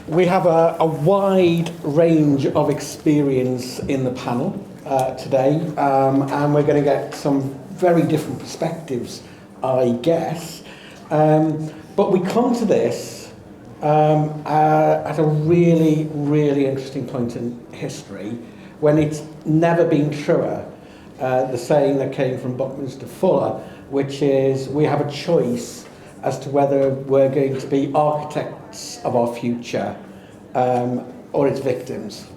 We have a wide range of experience in the panel today, and we're going to get some very different perspectives, I guess. But we come to this at a really, really interesting point in history when it's never been truer, the saying that came from Buckminster Fuller, which is we have a choice as to whether we're going to be architects of our future or its victims.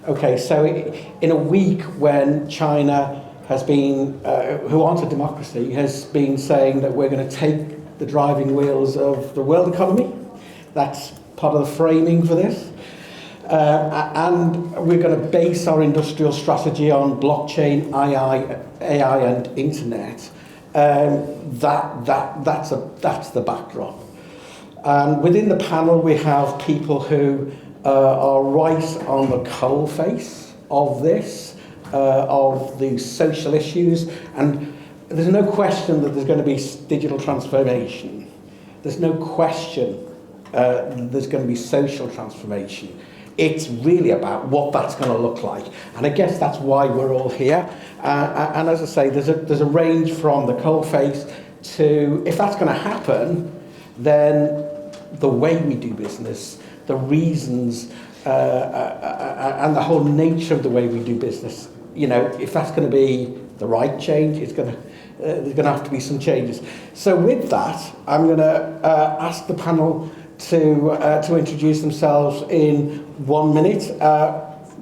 Okay, so in a week when China has been, who aren't a democracy, has been saying that we're going to take the driving wheels of the world economy, that's part of the framing for this. And we're going to base our industrial strategy on blockchain, AI and internet. That's the backdrop. And within the panel, we have people who are right on the coalface of this, of the social issues, and there's no question that there's going to be digital transformation. There's no question there's going to be social transformation. It's really about what that's going to look like. And I guess that's why we're all here. And as I say, there's a range from the coalface to, if that's going to happen, then the way we do business, the reasons, and the whole nature of the way we do business, you know, if that's going to be the right change, there's going to have to be some changes. So with that, I'm going to ask the panel to introduce themselves in 1 minute.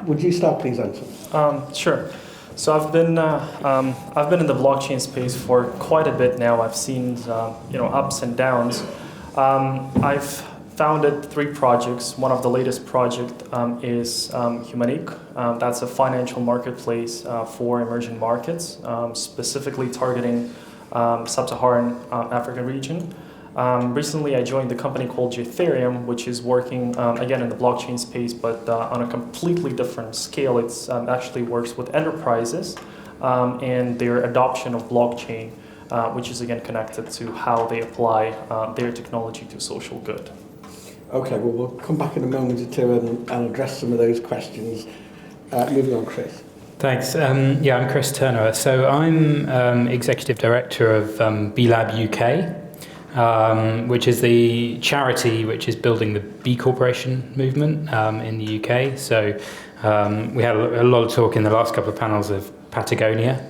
Would you start, please, Anton? Sure. So I've been in the blockchain space for quite a bit now. I've seen ups and downs. I've founded 3 projects. One of the latest project is Humanic. That's a financial marketplace for emerging markets, specifically targeting sub-Saharan African region. Recently, I joined the company called Ethereum, which is working, again, in the blockchain space, but on a completely different scale. It actually works with enterprises and their adoption of blockchain, which is, again, connected to how they apply their technology to social good. Okay, well, we'll come back in a moment or two and address some of those questions. Moving on, Chris. Thanks. I'm Chris Turner. So I'm Executive Director of B-Lab UK. Which is the charity which is building the B Corporation movement in the UK. So we had a lot of talk in the last couple of panels of Patagonia,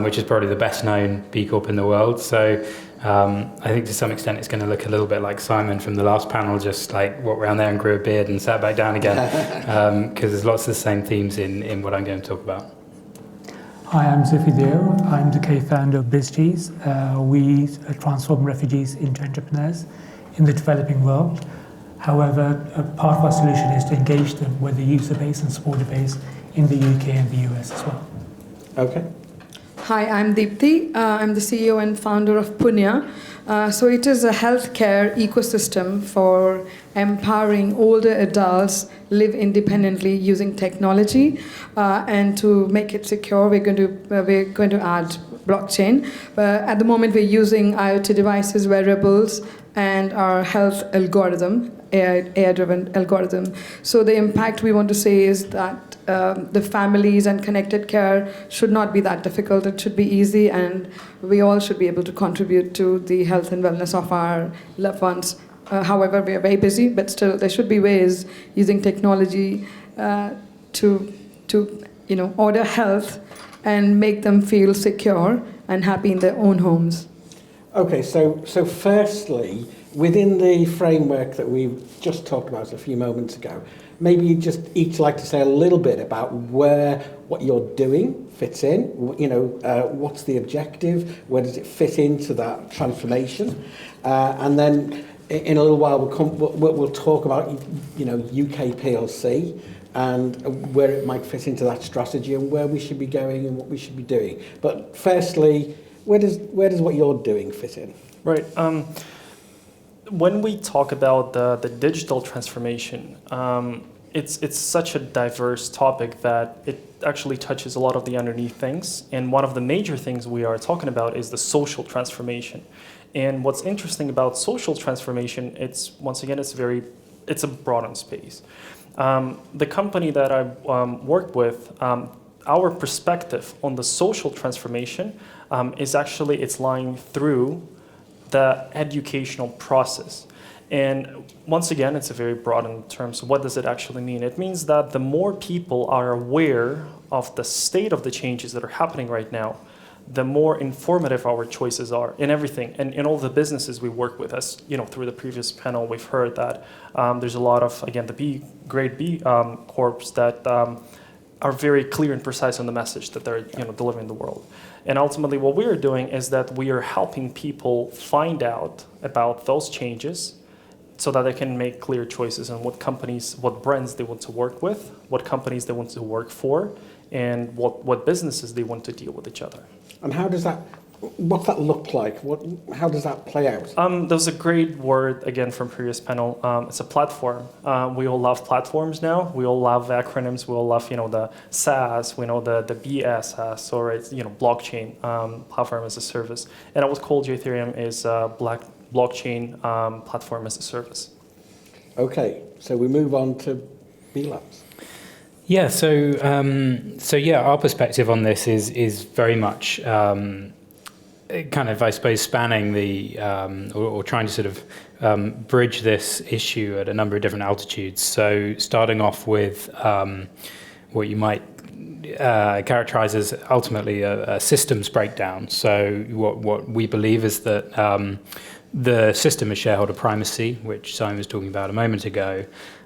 which is probably the best known B Corp in the world. So I think to some extent it's going to look a little bit like Simon from the last panel, just like walked around there and grew a beard and sat back down again, because there's lots of the same themes in what I'm going to talk about. Hi, I'm Zufi Deo. I'm the co-founder of BizGees. We transform refugees into entrepreneurs in the developing world. However, a part of our solution is to engage them with the user base and supporter base in the UK and the US as well. Okay. Hi, I'm Deepthi. I'm the CEO and founder of Punya. So it is a healthcare ecosystem for empowering older adults live independently using technology, and to make it secure, we're going to add blockchain. At the moment, we're using IoT devices, wearables, and our health algorithm, AI-driven algorithm. So the impact we want to say is that the families and connected care should not be that difficult. It should be easy, and we all should be able to contribute to the health and wellness of our loved ones. However, we are very busy, but still there should be ways using technology to order health and make them feel secure and happy in their own homes. Okay, so firstly, within the framework that we've just talked about a few moments ago, maybe you'd just each like to say a little bit about what you're doing fits in. What's the objective? Where does it fit into that transformation? And then in a little while we'll talk about UK PLC and where it might fit into that strategy and where we should be going and what we should be doing. But firstly, where does what you're doing fit in? Right. When we talk about the digital transformation, it's such a diverse topic that it actually touches a lot of the underneath things. And one of the major things we are talking about is the social transformation. And what's interesting about social transformation, it's very it's a broadened space. The company that I work with, our perspective on the social transformation is actually it's lying through the educational process. And once again, it's a very broad in terms of what does it actually mean? It means that the more people are aware of the state of the changes that are happening right now, the more informative our choices are in everything and in all the businesses we work with. As you know, through the previous panel, we've heard that there's a lot of, again, the B corps that are very clear and precise on the message that they're delivering the world. And ultimately, what we are doing is that we are helping people find out about those changes so that they can make clear choices on what companies, what brands they want to work with, what companies they want to work for, and what businesses they want to deal with each other. And how does that, what's that look like? How does that play out? There's a great word, again, from previous panel. It's a platform. We all love platforms now. We all love acronyms. We all love, the SaaS, we know the BSS, or it's, blockchain, platform as a service. And what's called Ethereum is blockchain platform as a service. Okay, so we move on to B Labs. Yeah, so our perspective on this is very much kind of, I suppose, spanning the or trying to sort of bridge this issue at a number of different altitudes. So starting off with what you might characterize as ultimately a systems breakdown. So what we believe is that the system of shareholder primacy, which Simon was talking about a moment ago,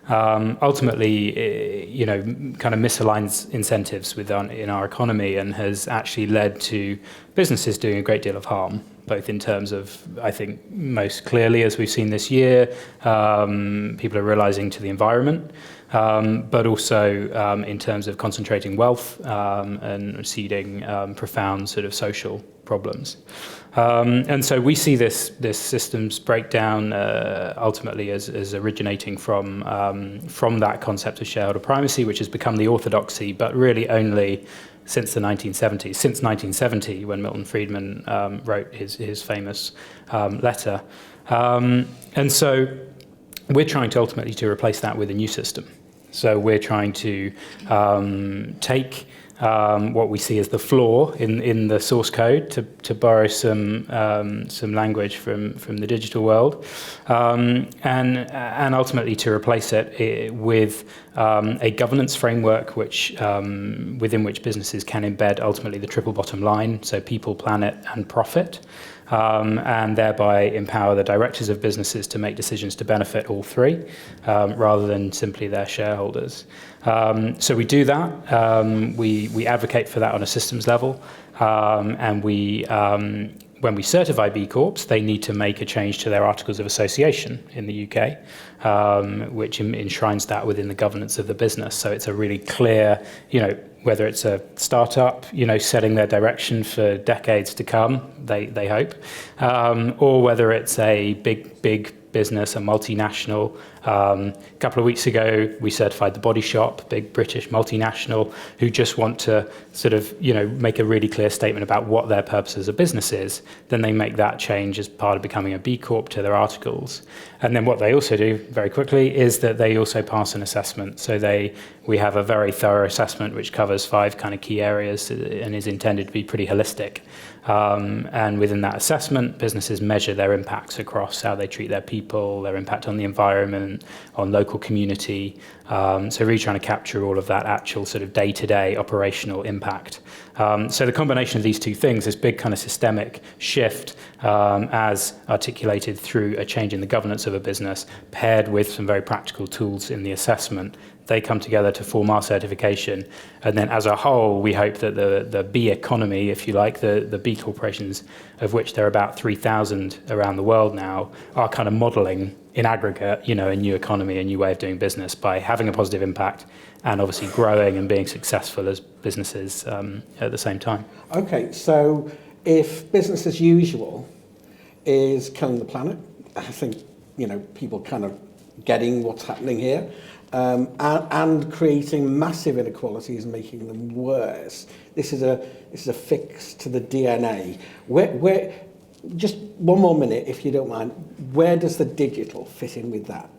ultimately, kind of misaligns incentives in our economy and has actually led to businesses doing a great deal of harm, both in terms of, I think, most clearly, as we've seen this year, people are realizing to the environment, but also in terms of concentrating wealth and seeding profound sort of social problems. And so we see this systems breakdown ultimately as originating from that concept of shareholder primacy, which has become the orthodoxy, but really only since the 1970s, since 1970, when Milton Friedman wrote his famous letter. And so we're trying to ultimately to replace that with a new system. So we're trying to take what we see as the flaw in the source code, to borrow some language from the digital world, and ultimately to replace it with a governance framework within which businesses can embed ultimately the triple bottom line, so people, planet, and profit. And thereby empower the directors of businesses to make decisions to benefit all three, rather than simply their shareholders. So we do that. We advocate for that on a systems level, and when we certify B Corps, they need to make a change to their Articles of Association in the UK, which enshrines that within the governance of the business. So it's a really clear, whether it's a startup, setting their direction for decades to come, they hope, or whether it's a big business, a multinational. A couple of weeks ago, we certified The Body Shop, big British multinational, who just want to sort of, make a really clear statement about what their purpose as a business is. Then they make that change as part of becoming a B Corp to their articles. And then what they also do very quickly is that they also pass an assessment. So we have a very thorough assessment which covers 5 kind of key areas and is intended to be pretty holistic. And within that assessment, businesses measure their impacts across how they treat their people, their impact on the environment, on local community. So really trying to capture all of that actual sort of day-to-day operational impact. So the combination of these two things, this big kind of systemic shift as articulated through a change in the governance of a business, paired with some very practical tools in the assessment, they come together to form our certification. And then as a whole, we hope that the B economy, if you like, the B corporations, of which there are about 3,000 around the world now, are kind of modeling in aggregate, a new economy, a new way of doing business by having a positive impact and obviously growing and being successful as businesses at the same time. Okay, so if business as usual is killing the planet, I think, people kind of getting what's happening here, and creating massive inequalities and making them worse. This is a fix to the DNA. Where just one more minute, if you don't mind. Where does the digital fit in with that?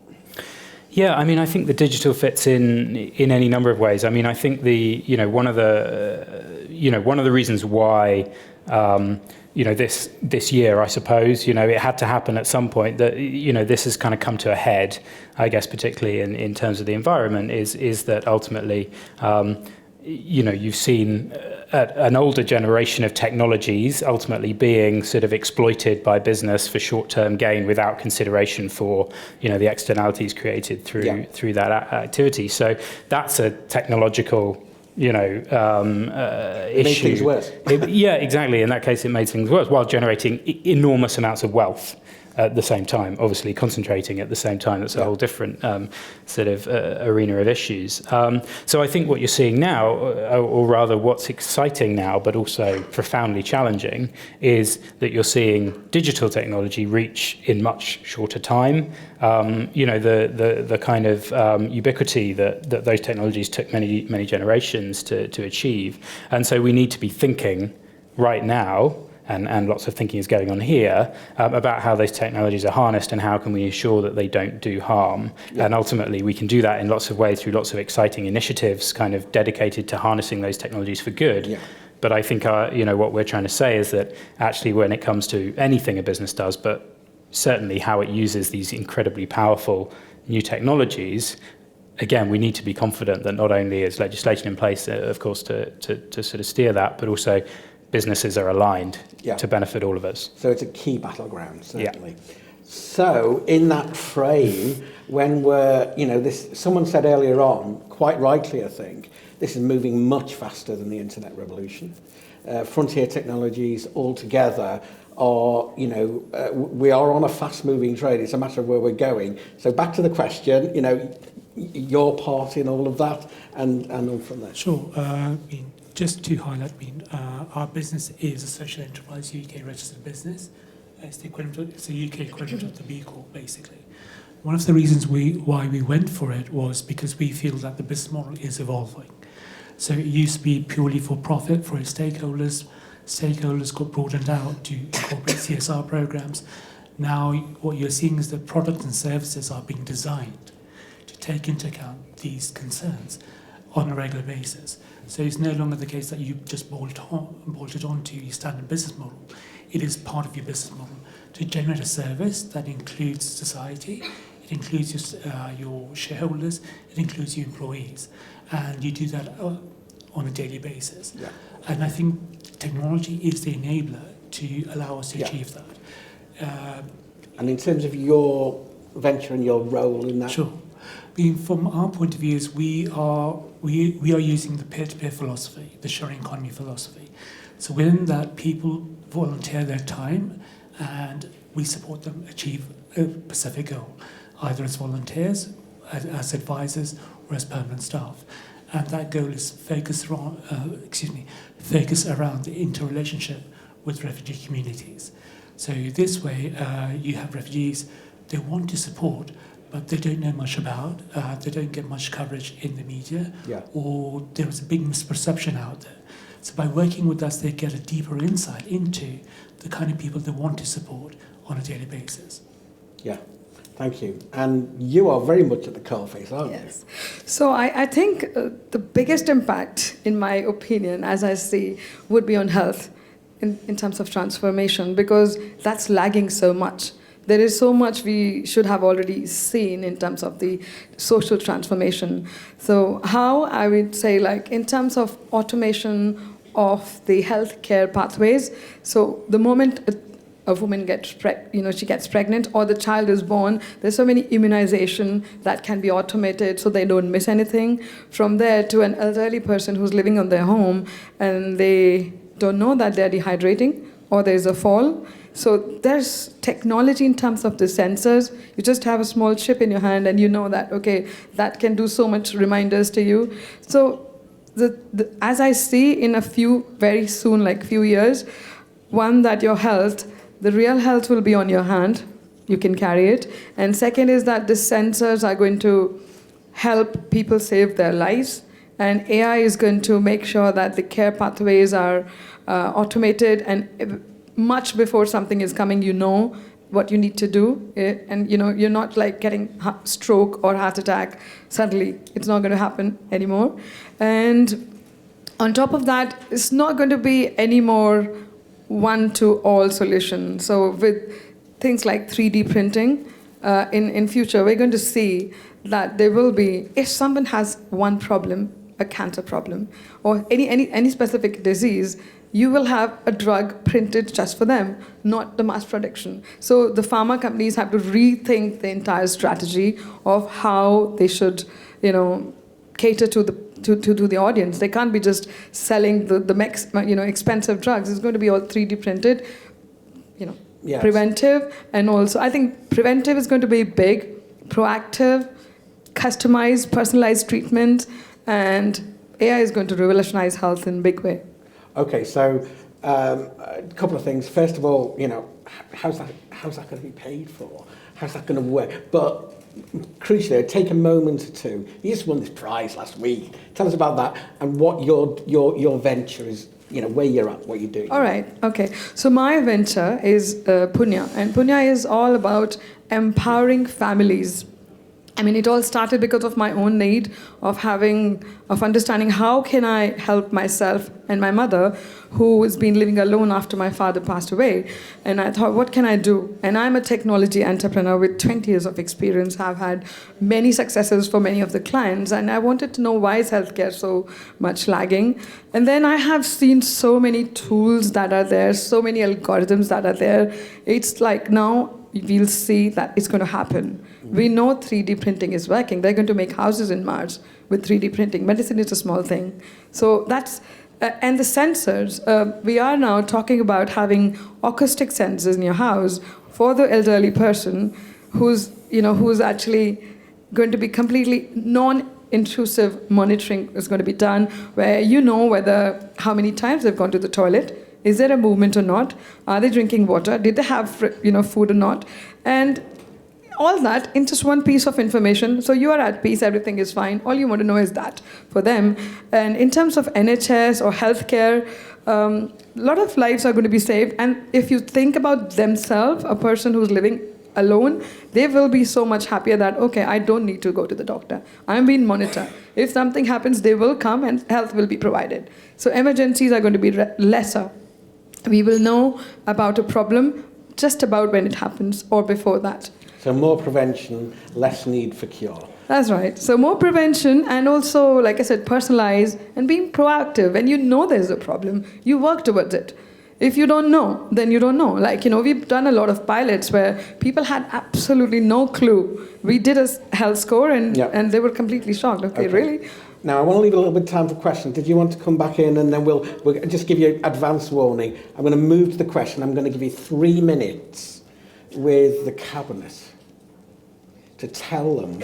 Yeah, I mean, I think the digital fits in any number of ways. I mean, I think one of the reasons why this year, I suppose, it had to happen at some point, that this has kind of come to a head, I guess, particularly in terms of the environment, is that ultimately you've seen an older generation of technologies ultimately being sort of exploited by business for short-term gain without consideration for the externalities created through that activity. So that's a technological issue. It made things worse. Yeah, exactly. In that case, it made things worse while generating enormous amounts of wealth at the same time, obviously concentrating at the same time. That's a whole different sort of arena of issues. So I think what you're seeing now, or rather what's exciting now, but also profoundly challenging, is that you're seeing digital technology reach in much shorter time. The kind of ubiquity that those technologies took many generations to achieve. And so we need to be thinking right now, and lots of thinking is going on here, about how those technologies are harnessed and how can we ensure that they don't do harm. And ultimately we can do that in lots of ways through lots of exciting initiatives kind of dedicated to harnessing those technologies for good. But I think what we're trying to say is that actually when it comes to anything a business does, but certainly how it uses these incredibly powerful new technologies, again, we need to be confident that not only is legislation in place, of course, to sort of steer that, but also businesses are aligned to benefit all of us. So it's a key battleground, certainly. Yeah. So in that frame, when someone said earlier on, quite rightly I think, this is moving much faster than the internet revolution. Frontier technologies altogether are, we are on a fast-moving train. It's a matter of where we're going. So back to the question, your part in all of that, and on from there. Sure. Just to highlight, our business is a social enterprise UK registered business. It's the UK equivalent of the B Corp, basically. One of the reasons why we went for it was because we feel that the business model is evolving. So it used to be purely for profit for its stakeholders. Stakeholders got broadened out to incorporate CSR programs. Now what you're seeing is that products and services are being designed to take into account these concerns on a regular basis. So it's no longer the case that you just bolted onto your standard business model. It is part of your business model to generate a service that includes society, it includes your shareholders, it includes your employees, and you do that on a daily basis. Yeah. And I think technology is the enabler to allow us to achieve that. And in terms of your venture and your role in that? Sure. From our point of view, we are using the peer-to-peer philosophy, the sharing economy philosophy. So within that, people volunteer their time and we support them achieve a specific goal, either as volunteers, as advisors, or as permanent staff. And that goal is focused around the interrelationship with refugee communities. So this way, you have refugees they want to support, but they don't know much about, they don't get much coverage in the media, or there's a big misperception out there. So by working with us, they get a deeper insight into the kind of people they want to support on a daily basis. Yeah, thank you. And you are very much at the coalface, aren't you? Yes. So I think the biggest impact, in my opinion, as I see, would be on health in terms of transformation, because that's lagging so much. There is so much we should have already seen in terms of the social transformation. So how I would say, like, in terms of automation of the healthcare pathways, so the moment a woman gets she gets pregnant or the child is born, there's so many immunization that can be automated so they don't miss anything. From there to an elderly person who's living on their home and they don't know that they're dehydrating or there's a fall. So there's technology in terms of the sensors. You just have a small chip in your hand and you know that, okay, that can do so much reminders to you. So as I see in very soon, like few years, one, that your health, the real health will be on your hand. You can carry it. And second is that the sensors are going to help people save their lives. And AI is going to make sure that the care pathways are automated, and much before something is coming, what you need to do, and you're not like getting stroke or heart attack suddenly. It's not going to happen anymore. And on top of that, it's not going to be any more one-to-all solution. So with things like 3D printing, in future, we're going to see that there will be, if someone has one problem, a cancer problem, or any specific disease, you will have a drug printed just for them, not the mass production. So the pharma companies have to rethink the entire strategy of how they should, cater to the audience. They can't be just selling the expensive drugs. It's going to be all 3D printed, Yes. preventive, and also I think preventive is going to be big, proactive, customized, personalized treatment, and AI is going to revolutionize health in a big way. Okay, so a couple of things. First of all, how's that going to be paid for? How's that going to work? But crucially, take a moment or two. You just won this prize last week. Tell us about that and what your venture is. Where you're at, what you're doing. All right. Okay. So my venture is Punya, and Punya is all about empowering families. I mean, it all started because of my own need of understanding how can I help myself and my mother, who has been living alone after my father passed away. And I thought, what can I do? And I'm a technology entrepreneur with 20 years of experience. I've had many successes for many of the clients, and I wanted to know why is healthcare so much lagging. And then I have seen so many tools that are there, so many algorithms that are there. It's like now we'll see that it's going to happen. We know 3D printing is working. They're going to make houses in Mars with 3D printing. Medicine is a small thing. So that's, and the sensors, we are now talking about having acoustic sensors in your house for the elderly person who's actually going to be completely non-intrusive monitoring is going to be done, where whether how many times they've gone to the toilet. Is there a movement or not? Are they drinking water? Did they have food or not? And all that in just one piece of information. So you are at peace, everything is fine. All you want to know is that for them. And in terms of NHS or healthcare, a lot of lives are going to be saved. And if you think about themselves, a person who's living alone, they will be so much happier that, okay, I don't need to go to the doctor. I'm being monitored. If something happens, they will come and health will be provided. So emergencies are going to be lesser. We will know about a problem just about when it happens or before that. So more prevention, less need for cure. That's right. So more prevention, and also, like I said, personalized and being proactive. When you know there's a problem, you work towards it. If you don't know, then you don't know. Like, we've done a lot of pilots where people had absolutely no clue. We did a health score and they were completely shocked. Okay, really? Now, I want to leave a little bit of time for questions. Did you want to come back in, and then we'll just give you advance warning. I'm going to move to the question. I'm going to give you 3 minutes with the Cabinet to tell them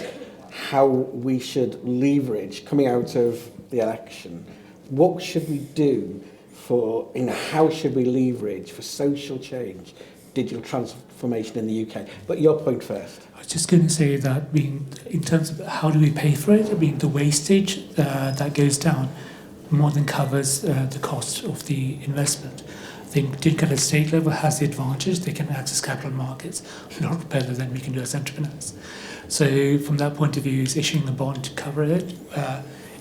how we should leverage coming out of the election. What should we do for, how should we leverage for social change, digital transformation in the UK? But your point first. I was just going to say that in terms of how do we pay for it, the wastage that goes down more than covers the cost of the investment. I think particularly at state level has the advantage they can access capital markets a lot better than we can do as entrepreneurs. So from that point of view, is issuing a bond to cover it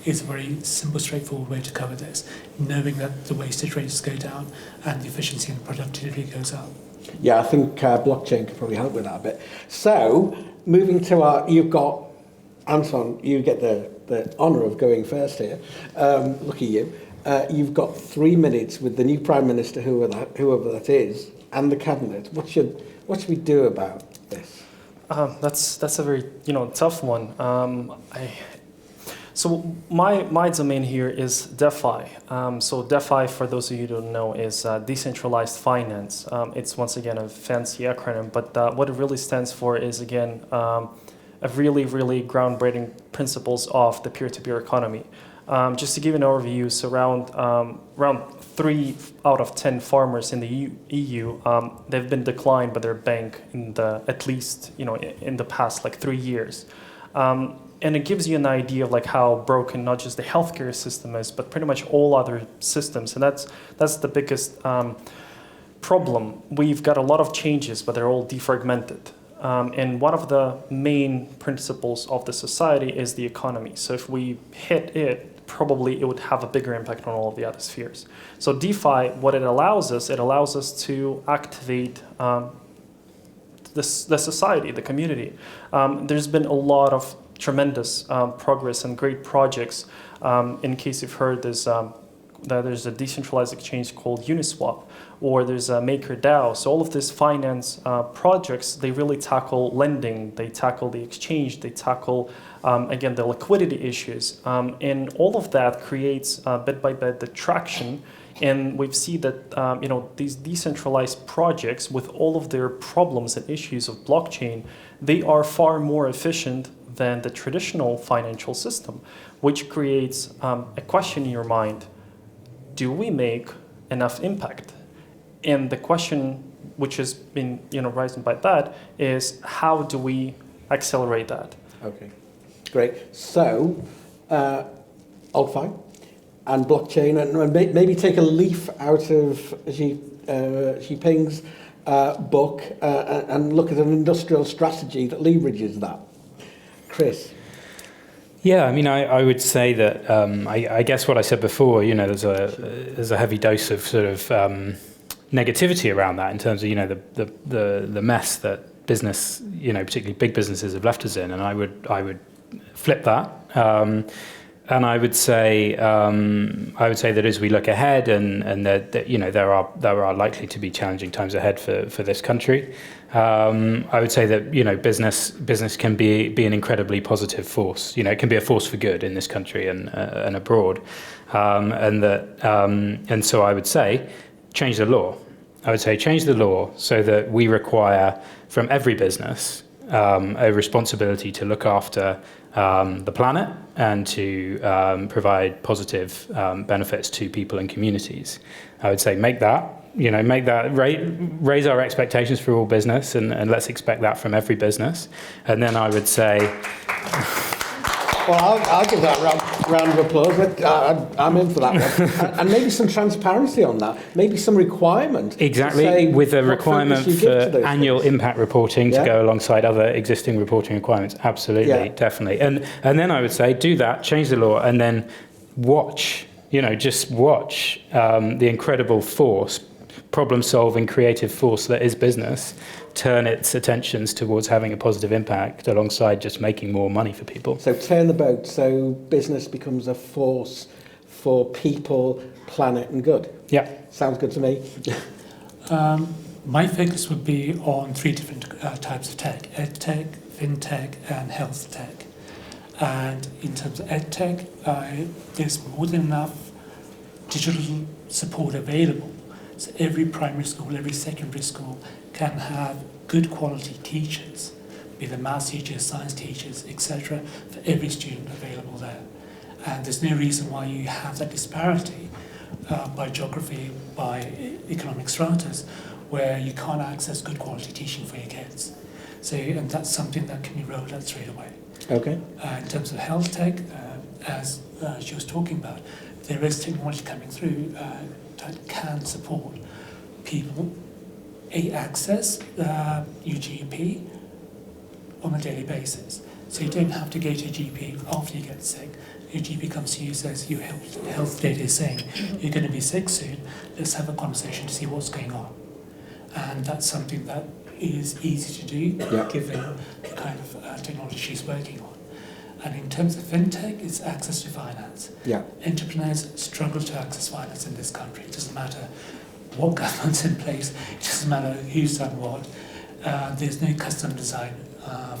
is a very simple, straightforward way to cover this, knowing that the wastage rates go down and the efficiency and productivity goes up. Yeah, I think blockchain could probably help with that a bit. So, moving to you've got, Anton, you get the honour of going first here. Look at you. You've got 3 minutes with the new Prime Minister, whoever that is, and the Cabinet. What should we do about this? That's a very tough one. So my domain here is DeFi. So DeFi, for those of you who don't know, is decentralized finance. It's once again a fancy acronym, but what it really stands for is again a really, really groundbreaking principles of the peer-to-peer economy. Just to give an overview, so around 3 out of 10 farmers in the EU, they've been declined by their bank at least in the past 3 years. And it gives you an idea of how broken not just the healthcare system is, but pretty much all other systems. And that's the biggest problem. We've got a lot of changes, but they're all defragmented. And one of the main principles of the society is the economy. So if we hit it, probably it would have a bigger impact on all of the other spheres. So DeFi, what it allows us to activate the society, the community. There's been a lot of tremendous progress and great projects. In case you've heard, there's a decentralized exchange called Uniswap, or there's a MakerDAO. So all of these finance projects, they really tackle lending, they tackle the exchange, they tackle, again, the liquidity issues. And all of that creates, bit by bit, the traction. And we've seen that these decentralized projects, with all of their problems and issues of blockchain, they are far more efficient than the traditional financial system, which creates a question in your mind: do we make enough impact? And the question, which has been rising by that, is how do we accelerate that? Okay, great. So, AltFi and blockchain, and maybe take a leaf out of Xi Jinping's book and look at an industrial strategy that leverages that. Chris? Yeah, I mean, I would say that I guess what I said before, there's a heavy dose of sort of negativity around that in terms of the mess that business, particularly big businesses, have left us in, and I would flip that, and I would say that as we look ahead, and that there are likely to be challenging times ahead for this country. I would say that business can be an incredibly positive force. It can be a force for good in this country and abroad, and so I would say change the law. I would say change the law so that we require from every business a responsibility to look after the planet and to provide positive benefits to people and communities. I would say raise our expectations for all business, and let's expect that from every business. And then I would say, well, I'll give that round of applause. I'm in for that one. And maybe some transparency on that. Maybe some requirement. Exactly, with a requirement for annual impact reporting to go alongside other existing reporting requirements. Absolutely, definitely. And then I would say do that, change the law, and then watch. Just watch the incredible force, problem-solving, creative force that is business turn its attentions towards having a positive impact alongside just making more money for people. So turn the boat so business becomes a force for people, planet and good. Yeah. Sounds good to me. My focus would be on three different types of tech: EdTech, FinTech and Health Tech. And in terms of EdTech, there's more than enough digital support available. So every primary school, every secondary school can have good quality teachers, be they maths teachers, science teachers, etc., for every student available there. And there's no reason why you have that disparity by geography, by economic stratas, where you can't access good quality teaching for your kids. So, and that's something that can be rolled out straight away. Okay. In terms of health tech, as she was talking about, there is technology coming through that can support people access your GP on a daily basis. So you don't have to go to a GP after you get sick. Your GP comes to you and says, your health data is saying you're going to be sick soon. Let's have a conversation to see what's going on. And that's something that is easy to do, given the kind of technology she's working on. And in terms of fintech, it's access to finance. Yeah. Entrepreneurs struggle to access finance in this country. It doesn't matter what government's in place, it doesn't matter who's done what. There's no custom design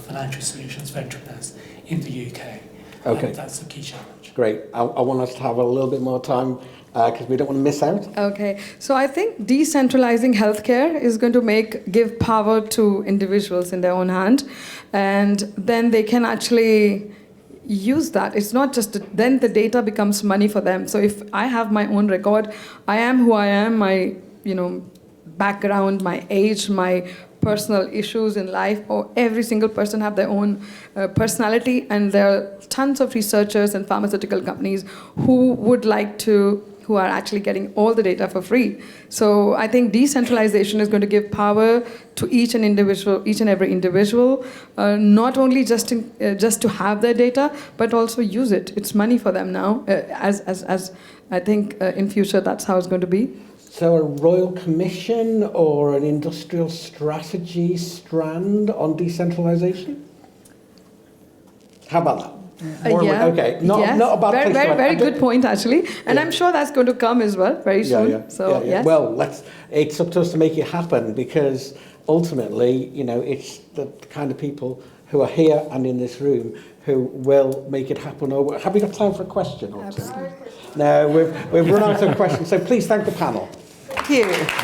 financial solutions for entrepreneurs in the UK. Okay. And that's the key challenge. Great. I want us to have a little bit more time because we don't want to miss out. Okay, so I think decentralizing healthcare is going to give power to individuals in their own hand, and then they can actually use that. It's not just then the data becomes money for them. So if I have my own record, I am who I am, my background, my age, my personal issues in life, or every single person have their own personality, and there are tons of researchers and pharmaceutical companies who would like to who are actually getting all the data for free. So I think decentralization is going to give power to each and every individual, not only just to have their data, but also use it. It's money for them now. As I think in future that's how it's going to be. So a Royal Commission or an industrial strategy strand on decentralisation? How about that? Yeah. Okay, not a bad very, place to very, end. very good point actually, and I'm sure that's going to come as well very soon. So yes. Well, it's up to us to make it happen, because ultimately, it's the kind of people who are here and in this room who will make it happen. Have we got time for a question or two? Absolutely. No, we've run out of questions. So please thank the panel. Thank you.